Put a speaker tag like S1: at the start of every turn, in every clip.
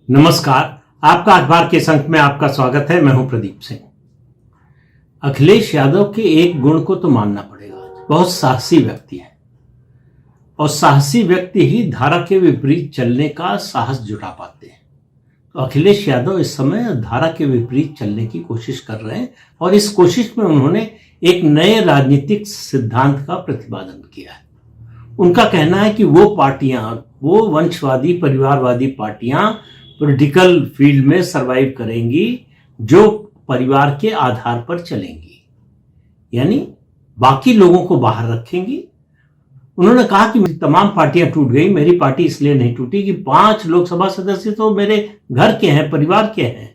S1: नमस्कार। आपका अखबार के अंक में आपका स्वागत है। मैं हूं प्रदीप सिंह। अखिलेश यादव के एक गुण को तो मानना पड़ेगा, बहुत साहसी व्यक्ति है और साहसी व्यक्ति ही धारा के विपरीत चलने का साहस जुटा पाते हैं। तो अखिलेश यादव इस समय धारा के विपरीत चलने की कोशिश कर रहे हैं और इस कोशिश में उन्होंने एक नए राजनीतिक सिद्धांत का प्रतिपादन किया है। उनका कहना है कि वो वंशवादी परिवारवादी पार्टियां पॉलिटिकल फील्ड में सरवाइव करेंगी जो परिवार के आधार पर चलेंगी, यानी बाकी लोगों को बाहर रखेंगी। उन्होंने कहा कि तमाम पार्टियां टूट गई, मेरी पार्टी इसलिए नहीं टूटी कि 5 लोकसभा सदस्य तो मेरे घर के हैं, परिवार के हैं।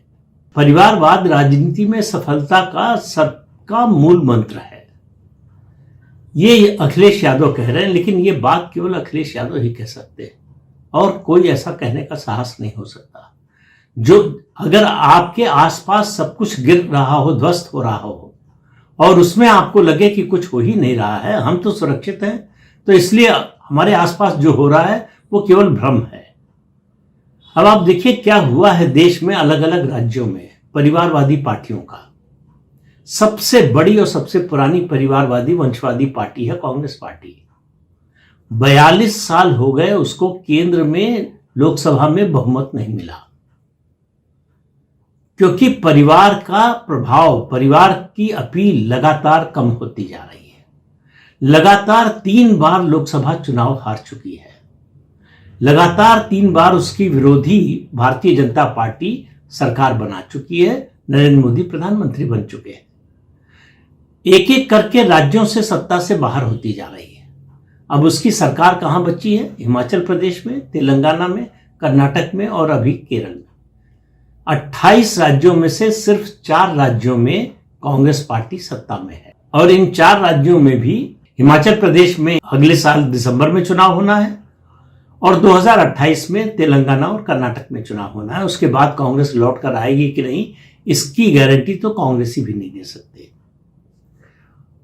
S1: परिवारवाद राजनीति में सफलता का सबका मूल मंत्र है, ये अखिलेश यादव कह रहे हैं। लेकिन ये बात केवल अखिलेश यादव ही कह सकते हैं और कोई ऐसा कहने का साहस नहीं हो सकता। जो अगर आपके आसपास सब कुछ गिर रहा हो, ध्वस्त हो रहा हो और उसमें आपको लगे कि कुछ हो ही नहीं रहा है, हम तो सुरक्षित हैं, तो इसलिए हमारे आसपास जो हो रहा है वो केवल भ्रम है। अब आप देखिए क्या हुआ है देश में, अलग अलग राज्यों में परिवारवादी पार्टियों का। सबसे बड़ी और सबसे पुरानी परिवारवादी वंशवादी पार्टी है कांग्रेस पार्टी। 42 साल हो गए उसको केंद्र में लोकसभा में बहुमत नहीं मिला, क्योंकि परिवार का प्रभाव, परिवार की अपील लगातार कम होती जा रही है। लगातार 3 बार लोकसभा चुनाव हार चुकी है। लगातार 3 बार उसकी विरोधी भारतीय जनता पार्टी सरकार बना चुकी है। नरेंद्र मोदी प्रधानमंत्री बन चुके हैं। एक एक करके राज्यों से सत्ता से बाहर होती जा रही है। अब उसकी सरकार कहां बची है? हिमाचल प्रदेश में, तेलंगाना में, कर्नाटक में और अभी केरल में। 28 राज्यों में से सिर्फ 4 राज्यों में कांग्रेस पार्टी सत्ता में है और इन 4 राज्यों में भी हिमाचल प्रदेश में अगले साल दिसंबर में चुनाव होना है और 2028 में तेलंगाना और कर्नाटक में चुनाव होना है। उसके बाद कांग्रेस लौट कर आएगी कि नहीं, इसकी गारंटी तो कांग्रेसी भी नहीं दे सकते।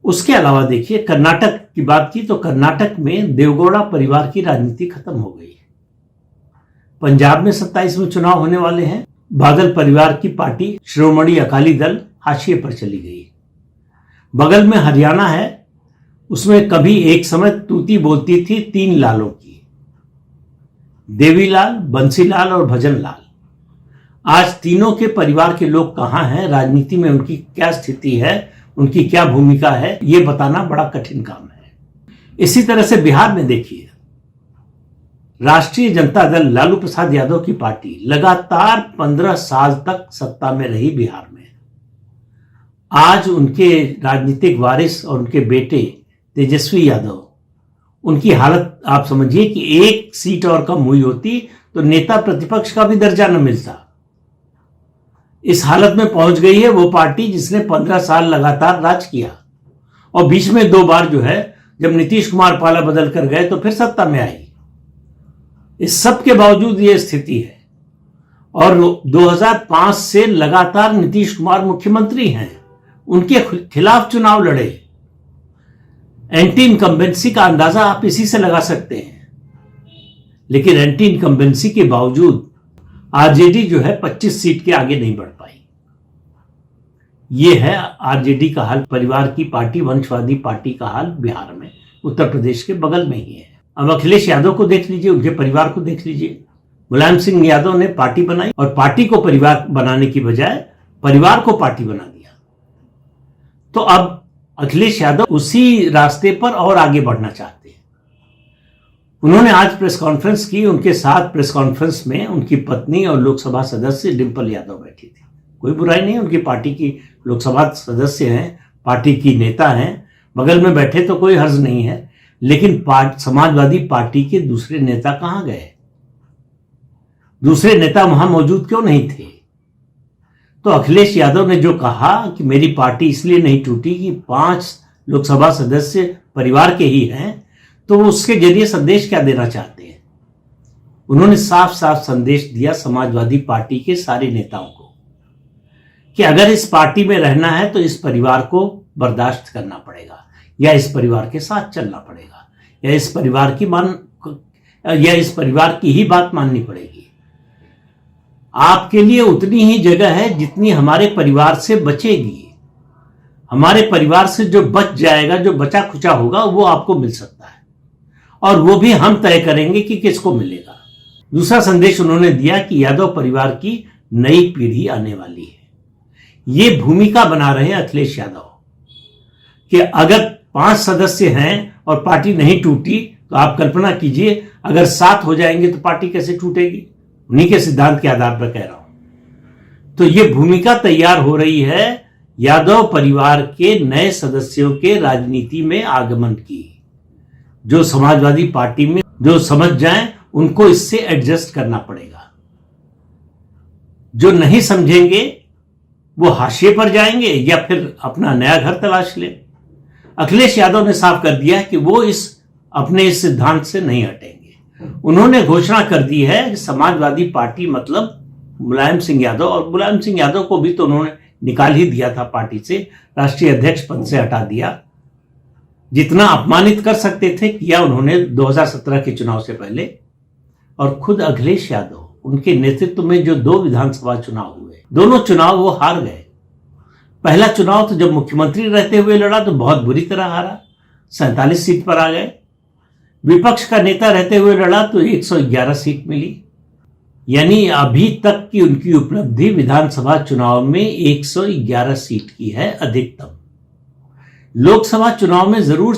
S1: उसके अलावा देखिए, कर्नाटक की बात की तो कर्नाटक में देवगौड़ा परिवार की राजनीति खत्म हो गई है। पंजाब में 27 में चुनाव होने वाले हैं। बादल परिवार की पार्टी श्रोमणी अकाली दल हाशिए पर चली गई। बगल में हरियाणा है, उसमें कभी एक समय तूती बोलती थी 3 लालों की, देवीलाल, बंसीलाल और भजनलाल। आज तीनों के परिवार के लोग कहां हैं, राजनीति में उनकी क्या स्थिति है, उनकी क्या भूमिका है, यह बताना बड़ा कठिन काम है। इसी तरह से बिहार में देखिए, राष्ट्रीय जनता दल लालू प्रसाद यादव की पार्टी लगातार 15 साल तक सत्ता में रही बिहार में। आज उनके राजनीतिक वारिस और उनके बेटे तेजस्वी यादव, उनकी हालत आप समझिए कि 1 सीट और कम हुई होती तो नेता प्रतिपक्ष का भी दर्जा न मिलता। इस हालत में पहुंच गई है वो पार्टी जिसने 15 साल लगातार राज किया और बीच में 2 बार जो है, जब नीतीश कुमार पाला बदल कर गए तो फिर सत्ता में आई। इस सब के बावजूद ये स्थिति है और 2005 से लगातार नीतीश कुमार मुख्यमंत्री हैं। उनके खिलाफ चुनाव लड़े। एंटी इनकम्बेंसी का अंदाजा आप इसी से लगा सकते हैं। लेकिन एंटी इनकम्बेंसी के बावजूद आरजेडी जो है 25 सीट के आगे नहीं बढ़ पाई। यह है आरजेडी का हाल, परिवार की पार्टी, वंशवादी पार्टी का हाल बिहार में, उत्तर प्रदेश के बगल में ही है। अब अखिलेश यादव को देख लीजिए, उनके परिवार को देख लीजिए। मुलायम सिंह यादव ने पार्टी बनाई और पार्टी को परिवार बनाने की बजाय परिवार को पार्टी बना दिया। तो अब अखिलेश यादव उसी रास्ते पर और आगे बढ़ना चाहते हैं। उन्होंने आज प्रेस कॉन्फ्रेंस की। उनके साथ प्रेस कॉन्फ्रेंस में उनकी पत्नी और लोकसभा सदस्य डिंपल यादव बैठी थी। कोई बुराई नहीं, उनकी पार्टी की लोकसभा सदस्य हैं, पार्टी की नेता हैं, बगल में बैठे तो कोई हर्ज नहीं है। लेकिन समाजवादी पार्टी के दूसरे नेता कहां गए? दूसरे नेता वहां मौजूद क्यों नहीं थे? तो अखिलेश यादव ने जो कहा कि मेरी पार्टी इसलिए नहीं टूटी कि 5 लोकसभा सदस्य परिवार के ही हैं, तो वो उसके जरिए संदेश क्या देना चाहते हैं? उन्होंने साफ साफ संदेश दिया समाजवादी पार्टी के सारे नेताओं को कि अगर इस पार्टी में रहना है तो इस परिवार को बर्दाश्त करना पड़ेगा या इस परिवार के साथ चलना पड़ेगा या इस परिवार की ही बात माननी पड़ेगी। आपके लिए उतनी ही जगह है जितनी हमारे परिवार से बचेगी। हमारे परिवार से जो बच जाएगा, जो बचा खुचा होगा, वो आपको मिल सकता है, और वो भी हम तय करेंगे कि किसको मिलेगा। दूसरा संदेश उन्होंने दिया कि यादव परिवार की नई पीढ़ी आने वाली है। ये भूमिका बना रहे अखिलेश यादव कि अगर 5 सदस्य हैं और पार्टी नहीं टूटी, तो आप कल्पना कीजिए अगर 7 हो जाएंगे तो पार्टी कैसे टूटेगी। उन्हीं के सिद्धांत के आधार पर कह रहा हूं। तो ये भूमिका तैयार हो रही है यादव परिवार के नए सदस्यों के राजनीति में आगमन की। जो समाजवादी पार्टी में जो समझ जाएं, उनको इससे एडजस्ट करना पड़ेगा। जो नहीं समझेंगे वो हाशिए पर जाएंगे या फिर अपना नया घर तलाश ले। अखिलेश यादव ने साफ कर दिया कि वो अपने इस सिद्धांत से नहीं हटेंगे। उन्होंने घोषणा कर दी है कि समाजवादी पार्टी मतलब मुलायम सिंह यादव, और मुलायम सिंह यादव को भी तो उन्होंने निकाल ही दिया था पार्टी से, राष्ट्रीय अध्यक्ष पद से हटा दिया। जितना अपमानित कर सकते थे किया उन्होंने 2017 के चुनाव से पहले। और खुद अखिलेश यादव, उनके नेतृत्व में जो 2 विधानसभा चुनाव हुए, दोनों चुनाव वो हार गए। पहला चुनाव तो जब मुख्यमंत्री रहते हुए लड़ा तो बहुत बुरी तरह हारा, 47 सीट पर आ गए। विपक्ष का नेता रहते हुए लड़ा तो 111 सीट मिली। यानी अभी तक की उनकी उपलब्धि विधानसभा चुनाव में 111 सीट की है अधिकतम। लोकसभा चुनाव में जरूर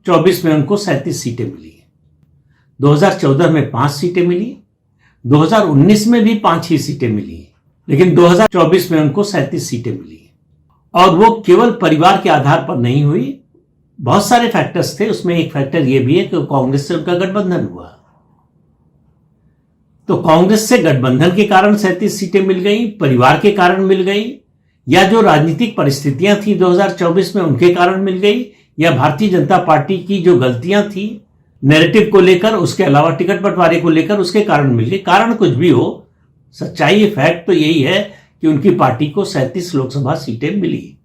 S1: 24 में उनको 37 सीटें मिली। 2014 में 5 सीटें मिली, 2019 में भी 5 ही सीटें मिली, लेकिन 2024 में उनको 37 सीटें मिली। और वो केवल परिवार के आधार पर नहीं हुई, बहुत सारे फैक्टर्स थे। उसमें एक फैक्टर ये भी है कि कांग्रेस से उनका गठबंधन हुआ, तो कांग्रेस से गठबंधन के कारण 37 सीटें मिल गई, परिवार के कारण मिल गई, या जो राजनीतिक परिस्थितियां थी 2024 में उनके कारण मिल गई, या भारतीय जनता पार्टी की जो गलतियां थी नैरेटिव को लेकर, उसके अलावा टिकट बंटवारे को लेकर, उसके कारण मिल गई। कारण कुछ भी हो, सच्चाई फैक्ट तो यही है कि उनकी पार्टी को 37 लोकसभा सीटें मिली,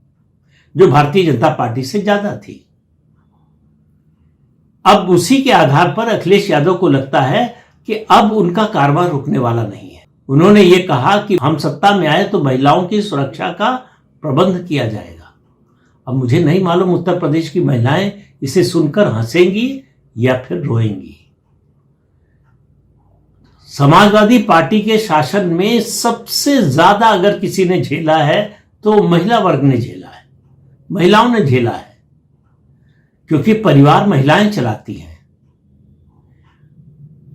S1: जो भारतीय जनता पार्टी से ज्यादा थी। अब उसी के आधार पर अखिलेश यादव को लगता है कि अब उनका कारवां रुकने वाला नहीं है। उन्होंने ये कहा कि हम सत्ता में आए तो महिलाओं की सुरक्षा का प्रबंध किया जाएगा। अब मुझे नहीं मालूम उत्तर प्रदेश की महिलाएं इसे सुनकर हंसेंगी या फिर रोएंगी। समाजवादी पार्टी के शासन में सबसे ज्यादा अगर किसी ने झेला है तो महिला वर्ग ने झेला है, महिलाओं ने झेला है, क्योंकि परिवार महिलाएं चलाती हैं।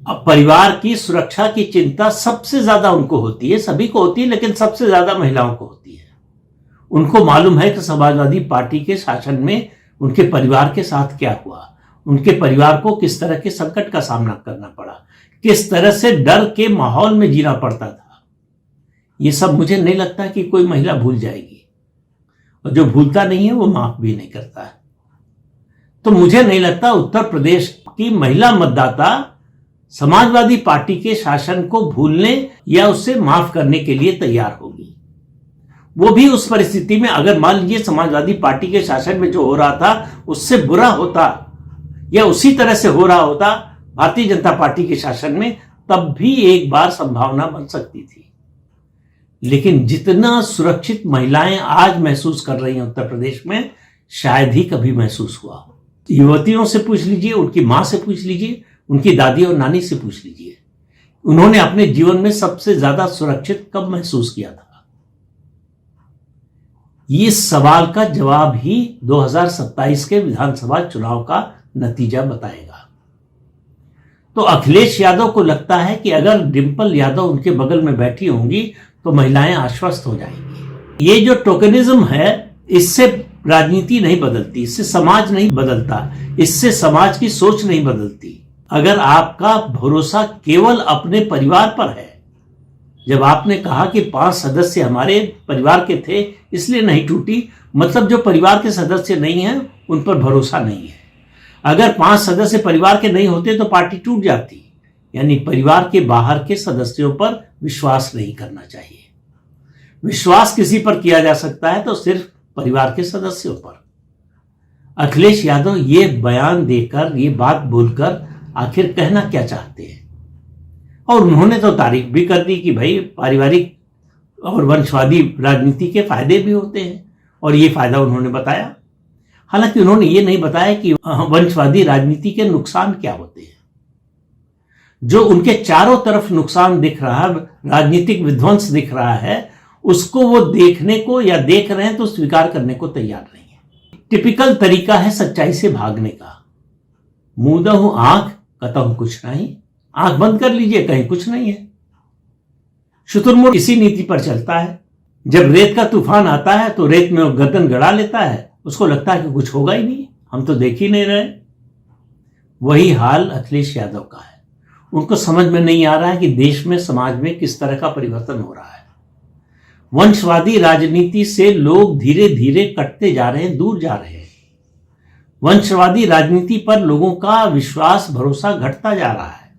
S1: अब परिवार की सुरक्षा की चिंता सबसे ज्यादा उनको होती है, सभी को होती है, लेकिन सबसे ज्यादा महिलाओं को होती है। उनको मालूम है कि समाजवादी पार्टी के शासन में उनके परिवार के साथ क्या हुआ, उनके परिवार को किस तरह के संकट का सामना करना पड़ा, किस तरह से डर के माहौल में जीना पड़ता था। ये सब मुझे नहीं लगता कि कोई महिला भूल जाएगी, और जो भूलता नहीं है वो माफ भी नहीं करता है। तो मुझे नहीं लगता उत्तर प्रदेश की महिला मतदाता समाजवादी पार्टी के शासन को भूलने या उससे माफ करने के लिए तैयार होगी। वो भी उस परिस्थिति में अगर मान लीजिए समाजवादी पार्टी के शासन में जो हो रहा था उससे बुरा होता या उसी तरह से हो रहा होता भारतीय जनता पार्टी के शासन में, तब भी एक बार संभावना बन सकती थी। लेकिन जितना सुरक्षित महिलाएं आज महसूस कर रही हैं उत्तर प्रदेश में, शायद ही कभी महसूस हुआ हो। युवतियों से पूछ लीजिए, उनकी मां से पूछ लीजिए, उनकी दादी और नानी से पूछ लीजिए, उन्होंने अपने जीवन में सबसे ज्यादा सुरक्षित कब महसूस किया था। इस सवाल का जवाब ही 2027 के विधानसभा चुनाव का नतीजा बताएगा। तो अखिलेश यादव को लगता है कि अगर डिंपल यादव उनके बगल में बैठी होंगी तो महिलाएं आश्वस्त हो जाएंगी। ये जो टोकनिज्म है, इससे राजनीति नहीं बदलती, इससे समाज नहीं बदलता, इससे समाज की सोच नहीं बदलती। अगर आपका भरोसा केवल अपने परिवार पर है, जब आपने कहा कि 5 सदस्य हमारे परिवार के थे इसलिए नहीं टूटी, मतलब जो परिवार के सदस्य नहीं हैं उन पर भरोसा नहीं है। अगर 5 सदस्य परिवार के नहीं होते तो पार्टी टूट जाती। यानी परिवार के बाहर के सदस्यों पर विश्वास नहीं करना चाहिए। विश्वास किसी पर किया जा सकता है तो सिर्फ परिवार के सदस्यों पर। अखिलेश यादव ये बयान देकर, ये बात बोलकर आखिर कहना क्या चाहते हैं? और उन्होंने तो तारीफ भी कर दी कि भाई पारिवारिक और वंशवादी राजनीति के फायदे भी होते हैं, और ये फायदा उन्होंने बताया। हालांकि उन्होंने ये नहीं बताया कि वंशवादी राजनीति के नुकसान क्या होते हैं। जो उनके चारों तरफ नुकसान दिख रहा है, राजनीतिक विध्वंस दिख रहा है, उसको वो देखने को या देख रहे हैं तो स्वीकार करने को तैयार नहीं है। टिपिकल तरीका है सच्चाई से भागने का। मूंदहु आंख कतहु कुछ नहीं, आंख बंद कर लीजिए कहीं कुछ नहीं है। शुतुरमुर्ग इसी नीति पर चलता है। जब रेत का तूफान आता है तो रेत में वो गर्दन गड़ा लेता है, उसको लगता है कि कुछ होगा ही नहीं, हम तो देख ही नहीं रहे। वही हाल अखिलेश यादव का है। उनको समझ में नहीं आ रहा है कि देश में, समाज में किस तरह का परिवर्तन हो रहा है। वंशवादी राजनीति से लोग धीरे धीरे कटते जा रहे हैं, दूर जा रहे हैं। वंशवादी राजनीति पर लोगों का विश्वास, भरोसा घटता जा रहा है।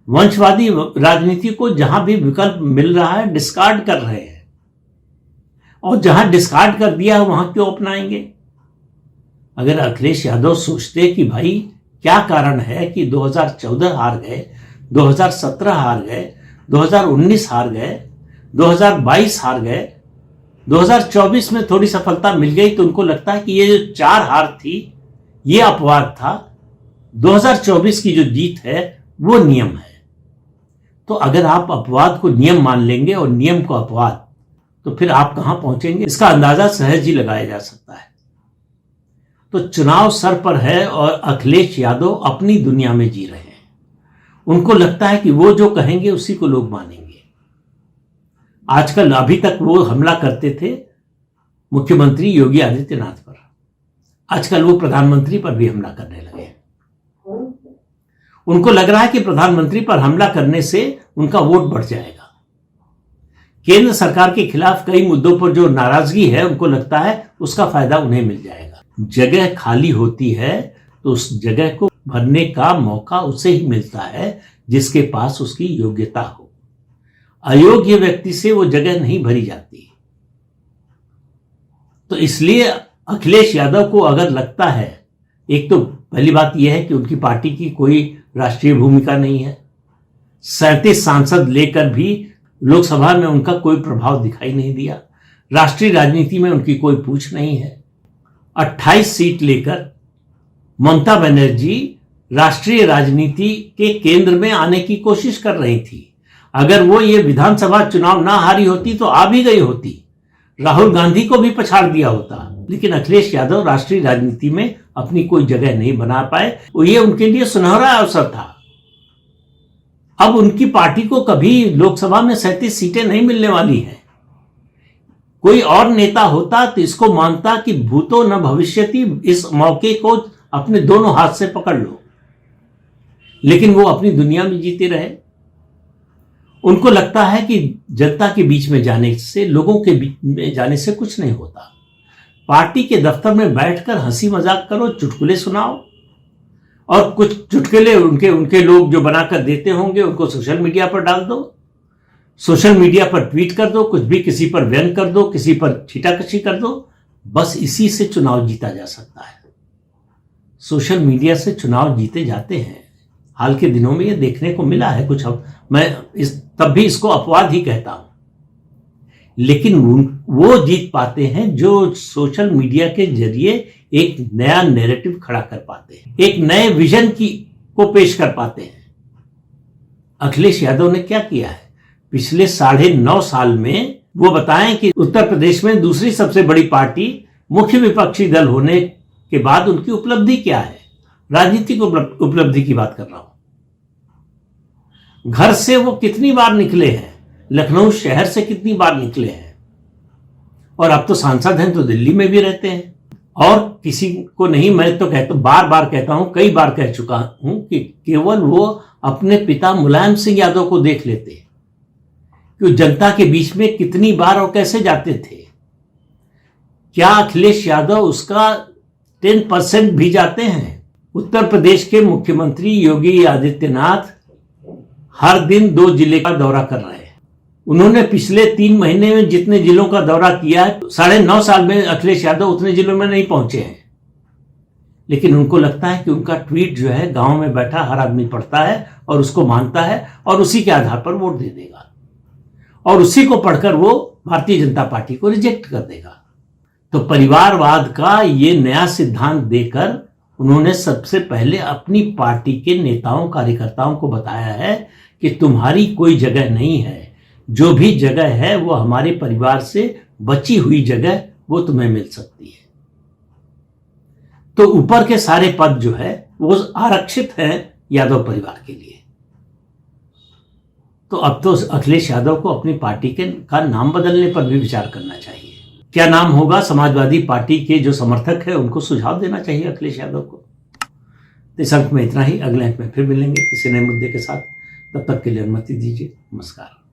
S1: वंशवादी राजनीति को जहां भी विकल्प मिल रहा है डिस्कार्ड कर रहे हैं, और जहां डिस्कार्ड कर दिया वहां क्यों अपनाएंगे। अगर अखिलेश यादव सोचते कि भाई क्या कारण है कि 2014 हार गए, 2017 हार गए, 2019 हार गए, 2022 हार गए, 2024 में थोड़ी सफलता मिल गई, तो उनको लगता है कि ये जो 4 हार थी ये अपवाद था, 2024 की जो जीत है वो नियम है। तो अगर आप अपवाद को नियम मान लेंगे और नियम को अपवाद, तो फिर आप कहां पहुंचेंगे, इसका अंदाजा सहज ही लगाया जा सकता है। तो चुनाव सर पर है और अखिलेश यादव अपनी दुनिया में जी रहे हैं। उनको लगता है कि वो जो कहेंगे उसी को लोग मानेंगे। आजकल, अभी तक वो हमला करते थे मुख्यमंत्री योगी आदित्यनाथ पर, आजकल वो प्रधानमंत्री पर भी हमला करने लगे। उनको लग रहा है कि प्रधानमंत्री पर हमला करने से उनका वोट बढ़ जाएगा। केंद्र सरकार के खिलाफ कई मुद्दों पर जो नाराजगी है, उनको लगता है उसका फायदा उन्हें मिल जाएगा। जगह खाली होती है तो उस जगह को भरने का मौका उसे ही मिलता है जिसके पास उसकी योग्यता हो। अयोग्य व्यक्ति से वो जगह नहीं भरी जाती। तो इसलिए अखिलेश यादव को अगर लगता है, एक तो पहली बात यह है कि उनकी पार्टी की कोई राष्ट्रीय भूमिका नहीं है, 37 सांसद लेकर भी लोकसभा में उनका कोई प्रभाव दिखाई नहीं दिया, राष्ट्रीय राजनीति में उनकी कोई पूछ नहीं है। 28 सीट लेकर ममता बनर्जी राष्ट्रीय राजनीति के केंद्र में आने की कोशिश कर रही थी। अगर वो ये विधानसभा चुनाव ना हारी होती तो आ भी गई होती, राहुल गांधी को भी पछाड़ दिया होता। लेकिन अखिलेश यादव राष्ट्रीय राजनीति में अपनी कोई जगह नहीं बना पाए, और ये उनके लिए सुनहरा अवसर था। अब उनकी पार्टी को कभी लोकसभा में 37 सीटें नहीं मिलने वाली हैं। कोई और नेता होता तो इसको मानता कि भूतो न भविष्यति, इस मौके को अपने दोनों हाथ से पकड़ लो। लेकिन वो अपनी दुनिया में जीते रहे। उनको लगता है कि जनता के बीच में जाने से, लोगों के बीच में जाने से कुछ नहीं होता। पार्टी के दफ्तर में बैठकर हंसी मजाक करो, चुटकुले सुनाओ, और कुछ चुटकुले उनके लोग जो बनाकर देते होंगे उनको सोशल मीडिया पर डाल दो, सोशल मीडिया पर ट्वीट कर दो, कुछ भी किसी पर व्यंग कर दो, किसी पर छीटाकशी कर दो। बस इसी से चुनाव जीता जा सकता है। सोशल मीडिया से चुनाव जीते जाते हैं। हाल के दिनों में ये देखने को मिला है कुछ। मैं तब भी इसको अपवाद ही कहता हूं। लेकिन वो जीत पाते हैं जो सोशल मीडिया के जरिए एक नया नैरेटिव खड़ा कर पाते हैं, एक नए विजन को पेश कर पाते हैं। अखिलेश यादव ने क्या किया है पिछले 9.5 साल में, वो बताएं कि उत्तर प्रदेश में दूसरी सबसे बड़ी पार्टी, मुख्य विपक्षी दल होने के बाद उनकी उपलब्धि क्या है। राजनीतिक उपलब्धि की बात कर रहा हूं। घर से वो कितनी बार निकले हैं, लखनऊ शहर से कितनी बार निकले हैं, और अब तो सांसद हैं तो दिल्ली में भी रहते हैं। और किसी को नहीं, मैं तो बार बार कहता हूं, कई बार कह चुका हूं कि केवल वो अपने पिता मुलायम सिंह यादव को देख लेते कि जनता के बीच में कितनी बार और कैसे जाते थे। क्या अखिलेश यादव उसका 10% भी जाते हैं? उत्तर प्रदेश के मुख्यमंत्री योगी आदित्यनाथ हर दिन 2 जिले का दौरा कर रहे हैं। उन्होंने पिछले 3 महीने में जितने जिलों का दौरा किया है, 9.5 साल में अखिलेश यादव उतने जिलों में नहीं पहुंचे हैं। लेकिन उनको लगता है कि उनका ट्वीट जो है गांव में बैठा हर आदमी पढ़ता है और उसको मानता है और उसी के आधार पर वोट दे देगा और उसी को पढ़कर वो भारतीय जनता पार्टी को रिजेक्ट कर देगा। तो परिवारवाद का ये नया सिद्धांत देकर उन्होंने सबसे पहले अपनी पार्टी के नेताओं कार्यकर्ताओं को बताया है कि तुम्हारी कोई जगह नहीं है, जो भी जगह है वो हमारे परिवार से बची हुई जगह वो तुम्हें मिल सकती है। तो ऊपर के सारे पद जो है वो आरक्षित हैं यादव परिवार के लिए। तो अब तो अखिलेश यादव को अपनी पार्टी का नाम बदलने पर भी विचार करना चाहिए। क्या नाम होगा, समाजवादी पार्टी के जो समर्थक है उनको सुझाव देना चाहिए अखिलेश यादव को। इस अंक में इतना ही, अगले अंक में फिर मिलेंगे किसी नए मुद्दे के साथ। तब तक के लिए अनुमति दीजिए, नमस्कार।